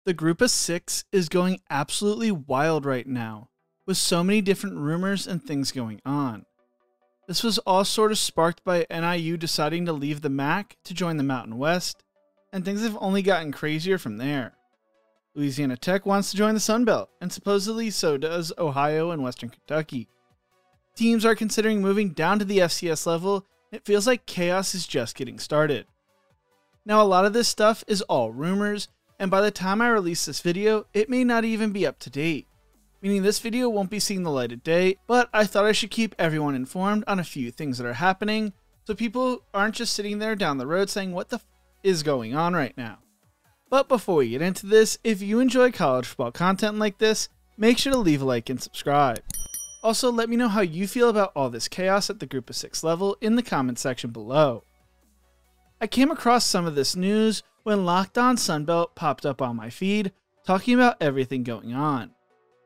The group of 6 is going absolutely wild right now, with so many different rumors and things going on. This was all sort of sparked by NIU deciding to leave the MAC to join the Mountain West, and things have only gotten crazier from there. Louisiana Tech wants to join the Sun Belt, and supposedly so does Ohio and Western Kentucky. Teams are considering moving down to the FCS level, and it feels like chaos is just getting started. Now, a lot of this stuff is all rumors, and by the time I release this video, it may not even be up to date. Meaning this video won't be seeing the light of day, but I thought I should keep everyone informed on a few things that are happening, so people aren't just sitting there down the road saying what the f is going on right now. But before we get into this, if you enjoy college football content like this, make sure to leave a like and subscribe. Also, let me know how you feel about all this chaos at the group of 6 level in the comment section below. I came across some of this news when Locked On Sunbelt popped up on my feed, talking about everything going on.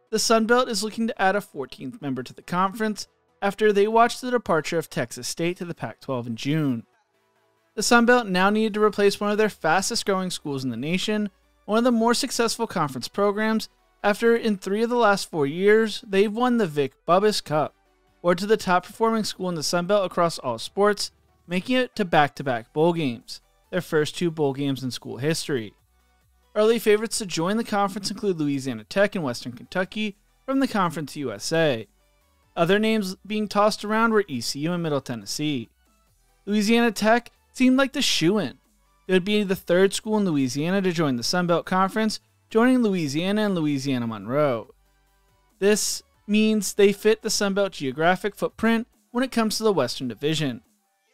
The Sunbelt is looking to add a 14th member to the conference after they watched the departure of Texas State to the Pac-12 in June. The Sunbelt now needed to replace one of their fastest growing schools in the nation, one of the more successful conference programs, after in 3 of the last 4 years, they've won the Vic Bubba's Cup, or to the top performing school in the Sunbelt across all sports, making it to back-to-back bowl games, their first 2 bowl games in school history. Early favorites to join the conference include Louisiana Tech and Western Kentucky from the Conference USA. Other names being tossed around were ECU and Middle Tennessee. Louisiana Tech seemed like the shoo-in. It would be the 3rd school in Louisiana to join the Sunbelt Conference, joining Louisiana and Louisiana Monroe. This means they fit the Sunbelt geographic footprint when it comes to the Western Division.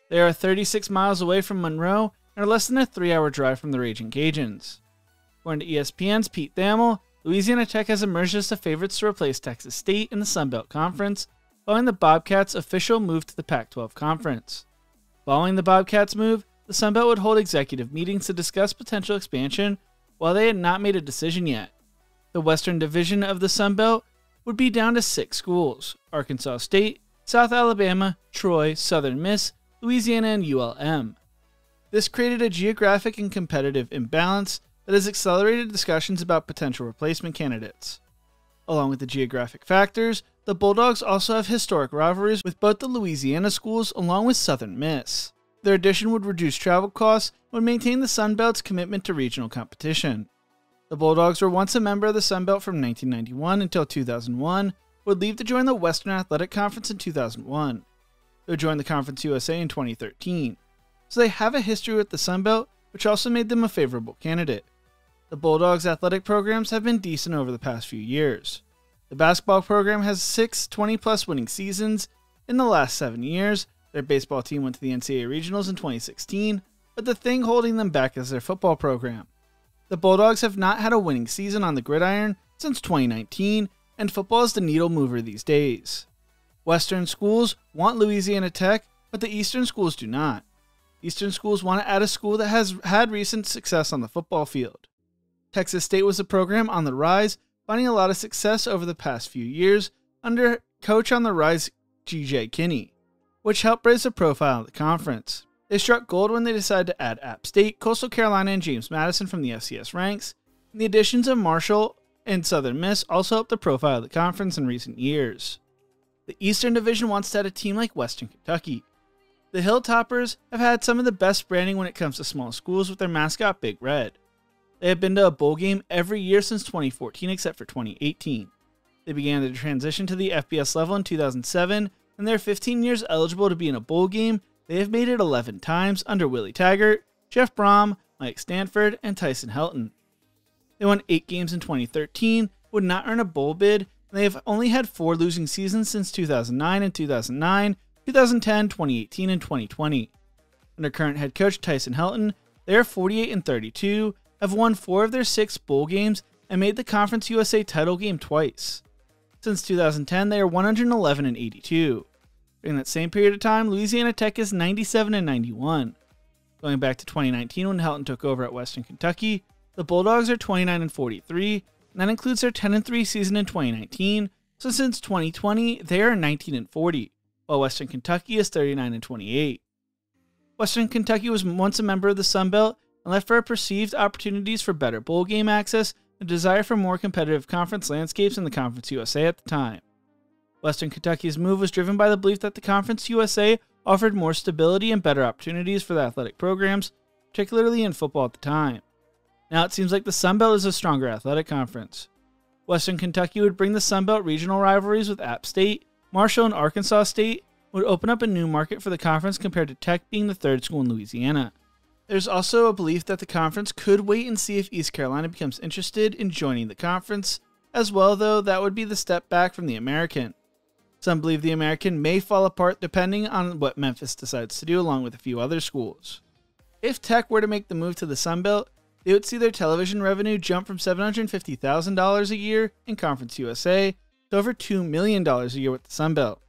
They are 36 miles away from Monroe and are less than a 3-hour drive from the Raging Cajuns. According to ESPN's Pete Thamel, Louisiana Tech has emerged as the favorites to replace Texas State in the Sunbelt Conference, following the Bobcats' official move to the Pac-12 Conference. Following the Bobcats' move, the Sunbelt would hold executive meetings to discuss potential expansion, while they had not made a decision yet. The Western Division of the Sunbelt would be down to 6 schools: Arkansas State, South Alabama, Troy, Southern Miss, Louisiana, and ULM. This created a geographic and competitive imbalance that has accelerated discussions about potential replacement candidates. Along with the geographic factors, the Bulldogs also have historic rivalries with both the Louisiana schools along with Southern Miss. Their addition would reduce travel costs and would maintain the Sunbelt's commitment to regional competition. The Bulldogs were once a member of the Sunbelt from 1991 until 2001, would leave to join the Western Athletic Conference in 2001. They would join the Conference USA in 2013. So they have a history with the Sunbelt, which also made them a favorable candidate. The Bulldogs' athletic programs have been decent over the past few years. The basketball program has 6 20-plus winning seasons in the last 7 years. Their baseball team went to the NCAA Regionals in 2016, but the thing holding them back is their football program. The Bulldogs have not had a winning season on the gridiron since 2019, and football is the needle mover these days. Western schools want Louisiana Tech, but the Eastern schools do not. Eastern schools want to add a school that has had recent success on the football field. Texas State was a program on the rise, finding a lot of success over the past few years under coach on the rise G.J. Kinney, which helped raise the profile of the conference. They struck gold when they decided to add App State, Coastal Carolina, and James Madison from the FCS ranks, and the additions of Marshall and Southern Miss also helped the profile of the conference in recent years. The Eastern Division wants to add a team like Western Kentucky. The Hilltoppers have had some of the best branding when it comes to small schools with their mascot Big Red. They have been to a bowl game every year since 2014 except for 2018. They began their transition to the FBS level in 2007, and they're 15 years eligible to be in a bowl game. They have made it 11 times under Willie Taggart, Jeff Brom, Mike Stanford, and Tyson Helton. They won 8 games in 2013, would not earn a bowl bid, and they have only had 4 losing seasons since 2009 and 2009, 2010, 2018, and 2020. Under current head coach Tyson Helton, they are 48-32, have won 4 of their 6 bowl games, and made the Conference USA title game twice. Since 2010, they are 111-82. During that same period of time, Louisiana Tech is 97-91. Going back to 2019 when Helton took over at Western Kentucky, the Bulldogs are 29-43, and that includes their 10-3 season in 2019, so since 2020, they are 19-40, while Western Kentucky is 39-28. Western Kentucky was once a member of the Sun Belt and left for perceived opportunities for better bowl game access a desire for more competitive conference landscapes in the Conference USA at the time. Western Kentucky's move was driven by the belief that the Conference USA offered more stability and better opportunities for the athletic programs, particularly in football at the time. Now it seems like the Sun Belt is a stronger athletic conference. Western Kentucky would bring the Sun Belt regional rivalries with App State, Marshall, and Arkansas State, would open up a new market for the conference compared to Tech being the third school in Louisiana. There's also a belief that the conference could wait and see if East Carolina becomes interested in joining the conference. As well, though, that would be the step back from the American. Some believe the American may fall apart depending on what Memphis decides to do along with a few other schools. If Tech were to make the move to the Sun Belt, they would see their television revenue jump from $750,000 a year in Conference USA to over $2 million a year with the Sun Belt.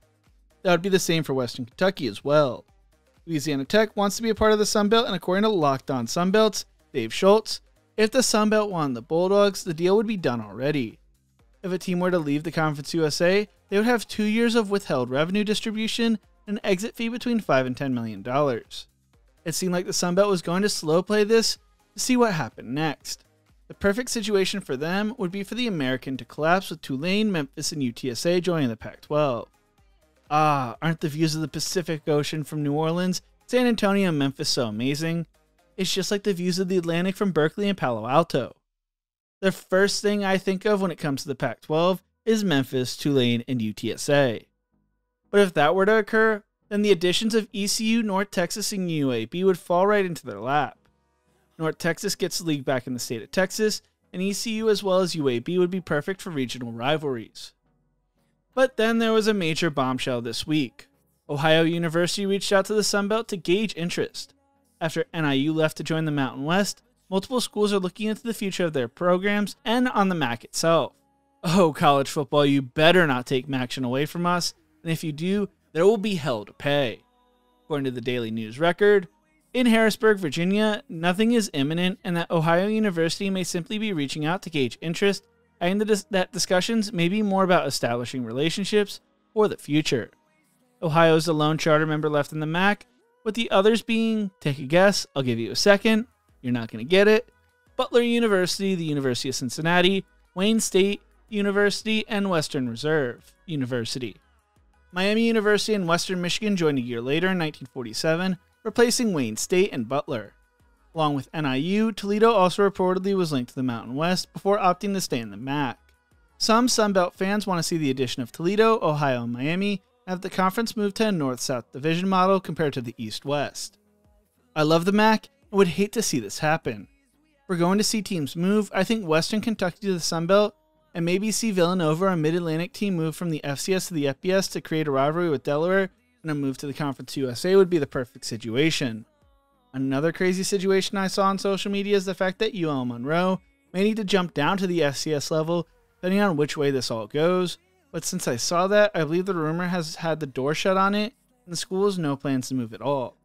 That would be the same for Western Kentucky as well. Louisiana Tech wants to be a part of the Sun Belt, and according to Locked On Sunbelts, Dave Schultz, if the Sun Belt wanted the Bulldogs, the deal would be done already. If a team were to leave the Conference USA, they would have 2 years of withheld revenue distribution and an exit fee between $5 and $10 million. It seemed like the Sun Belt was going to slow play this to see what happened next. The perfect situation for them would be for the American to collapse with Tulane, Memphis, and UTSA joining the Pac-12. Aren't the views of the Pacific Ocean from New Orleans, San Antonio, and Memphis so amazing? It's just like the views of the Atlantic from Berkeley and Palo Alto. The first thing I think of when it comes to the Pac-12 is Memphis, Tulane, and UTSA. But if that were to occur, then the additions of ECU, North Texas, and UAB would fall right into their lap. North Texas gets the league back in the state of Texas, and ECU as well as UAB would be perfect for regional rivalries. But then there was a major bombshell this week. Ohio University reached out to the Sun Belt to gauge interest. After NIU left to join the Mountain West, multiple schools are looking into the future of their programs and on the MAC itself. Oh, college football, you better not take MACtion away from us, and if you do, there will be hell to pay. According to the Daily News Record, in Harrisburg, Virginia, nothing is imminent, and that Ohio University may simply be reaching out to gauge interest, adding that discussions may be more about establishing relationships or the future. Ohio is the lone charter member left in the MAC, with the others being, take a guess, I'll give you a second, you're not going to get it, Butler University, the University of Cincinnati, Wayne State University, and Western Reserve University. Miami University and Western Michigan joined a year later in 1947, replacing Wayne State and Butler. Along with NIU, Toledo also reportedly was linked to the Mountain West before opting to stay in the MAC. Some Sunbelt fans want to see the addition of Toledo, Ohio, and Miami, and have the conference move to a North-South division model compared to the East-West. I love the MAC and would hate to see this happen. If we're going to see teams move, I think Western Kentucky to the Sunbelt, and maybe see Villanova, a Mid-Atlantic team, move from the FCS to the FBS to create a rivalry with Delaware, and a move to the Conference USA would be the perfect situation. Another crazy situation I saw on social media is the fact that UL Monroe may need to jump down to the FCS level, depending on which way this all goes, but since I saw that, I believe the rumor has had the door shut on it, and the school has no plans to move at all.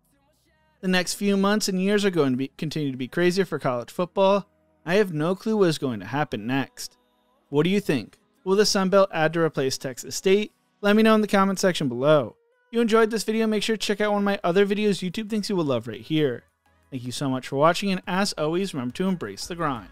The next few months and years are going to continue to be crazier for college football. I have no clue what is going to happen next. What do you think? Will the Sun Belt add to replace Texas State? Let me know in the comment section below. If you enjoyed this video, make sure to check out one of my other videos YouTube thinks you will love right here. Thank you so much for watching, and as always, remember to embrace the grind.